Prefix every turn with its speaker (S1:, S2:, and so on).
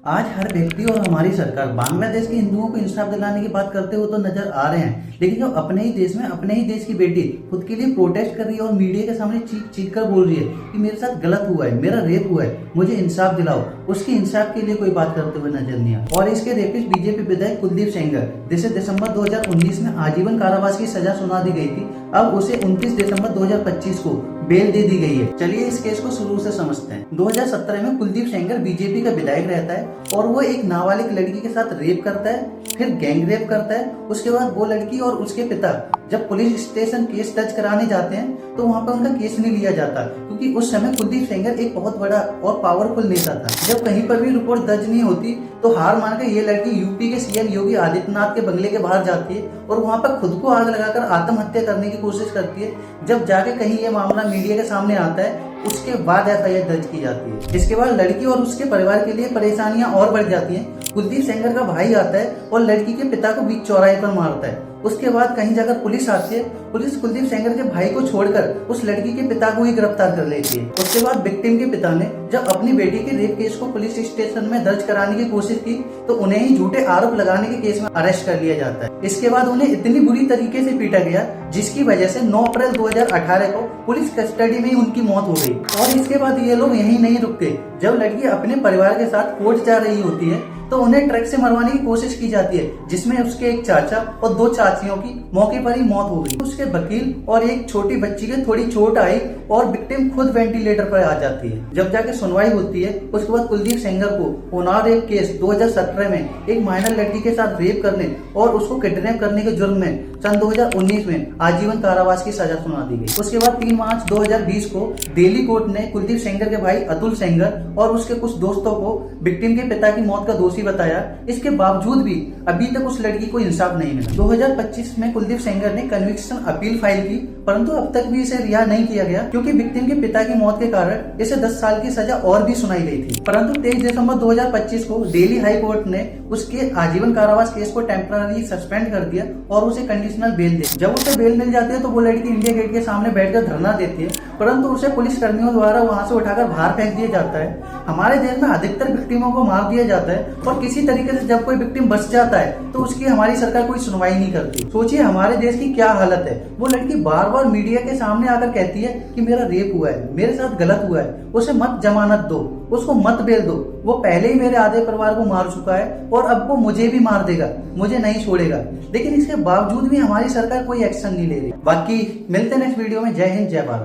S1: आज हर व्यक्ति और हमारी सरकार बांग्लादेश के हिंदुओं को इंसाफ दिलाने की बात करते हुए तो नजर आ रहे हैं, लेकिन जब अपने ही देश में अपने ही देश की बेटी खुद के लिए प्रोटेस्ट कर रही है और मीडिया के सामने चीख चीख कर बोल रही है कि मेरे साथ गलत हुआ है, मेरा रेप हुआ है, मुझे इंसाफ दिलाओ, उसके इंसाफ के लिए कोई बात करते हुए नजर नहीं आया। और इसके रेपिस्ट बीजेपी विधायक कुलदीप सेंगर, जिसे दिसंबर 2019 में आजीवन कारावास की सजा सुना दी गई थी, अब उसे 29 दिसंबर 2025 को बेल दे दी गई है। चलिए इस केस को शुरू से समझते हैं। 2017 में कुलदीप सेंगर बीजेपी का विधायक रहता है और वो एक नाबालिग लड़की के साथ रेप करता है, फिर गैंग रेप करता है। उसके बाद वो लड़की और उसके पिता जब पुलिस स्टेशन केस दर्ज कराने जाते हैं तो वहाँ पे उनका केस नहीं लिया जाता, क्योंकि उस समय कुलदीप सेंगर एक बहुत बड़ा और पावरफुल नेता था। जब कहीं पर भी रिपोर्ट दर्ज नहीं होती तो हार मानकर ये लड़की यूपी के सीएम योगी आदित्यनाथ के बंगले के बाहर जाती है और वहाँ पर खुद को आग लगाकर आत्महत्या करने की कोशिश करती है। जब जाके कहीं ये मामला मीडिया के सामने आता है, उसके बाद एफआईआर दर्ज की जाती है। इसके बाद लड़की और उसके परिवार के लिए परेशानियां और बढ़ जाती हैं। कुलदीप सेंगर का भाई आता है और लड़की के पिता को बीच चौराहे पर मारता है। उसके बाद कहीं जाकर पुलिस आती है। पुलिस कुलदीप सेंगर के भाई को छोड़कर उस लड़की के पिता को ही गिरफ्तार कर लेती है। उसके बाद विक्टिम के पिता ने जब अपनी बेटी के रेप केस को पुलिस स्टेशन में दर्ज कराने की कोशिश की तो उन्हें ही झूठे आरोप लगाने के केस में अरेस्ट कर लिया जाता है। इसके बाद उन्हें इतनी बुरी तरीके से पीटा गया जिसकी वजह से 9 अप्रैल 2018 को पुलिस कस्टडी में उनकी मौत हो गई। और इसके बाद ये लोग यहीं नहीं रुकते। जब लड़की अपने परिवार के साथ कोर्ट जा रही होती है तो उन्हें ट्रक से मरवाने की कोशिश की जाती है, जिसमें उसके एक चाचा और 2 चाचियों की मौके पर ही मौत हो गई। उसके वकील और एक छोटी बच्ची के थोड़ी चोट आई और विक्टिम खुद वेंटिलेटर पर आ जाती है। जब जाके सुनवाई होती है उसके बाद कुलदीप सेंगर को उन्नाव रेप केस 2017 में एक माइनर लड़की के साथ रेप करने और उसको किडनैप करने के जुर्म में सन 2019 में आजीवन कारावास की सजा सुना दी गई। उसके बाद 3 मार्च 2020 को दिल्ली कोर्ट ने कुलदीप सेंगर के भाई अतुल सेंगर और उसके कुछ दोस्तों को विक्टिम के पिता की मौत का दोषी बताया। इसके बावजूद भी अभी तक उस लड़की को इंसाफ नहीं मिला। 2025 में कुलदीप सेंगर ने कन्विक्शन अपील फाइल की, परंतु अब तक भी इसे रिहा नहीं किया गया, क्योंकि विक्टिम के पिता की मौत के कारण इसे 10 साल की सजा और भी सुनाई गई थी। परंतु 23 दिसंबर 2025 को दिल्ली हाई कोर्ट ने उसके आजीवन कारावास केस को टेम्पररी सस्पेंड कर दिया और उसे कंडीशनल बेल दे। जब उसे बेल मिल जाती है तो वो लड़की इंडिया गेट के सामने बैठकर धरना देती है, परंतु उसे पुलिस कर्मियों द्वारा वहां से उठाकर बाहर फेंक दिया जाता है। हमारे देश में अधिकतर विक्टिमों को मार दिया जाता है और किसी तरीके से जब कोई विक्टिम बच जाता है तो उसकी हमारी सरकार कोई सुनवाई नहीं करती। सोचिए हमारे देश की क्या हालत है। वो लड़की बार बार मीडिया के सामने आकर कहती है कि मेरा रेप हुआ है, मेरे साथ गलत हुआ है, उसे मत जमानत दो, उसको मत बेल दो, वो पहले ही मेरे आधे परिवार को मार चुका है और अब वो मुझे भी मार देगा, मुझे नहीं छोड़ेगा। लेकिन इसके बावजूद भी हमारी सरकार कोई एक्शन नहीं ले रही। बाकी मिलते हैं नेक्स्ट वीडियो में। जय हिंद, जय भारत।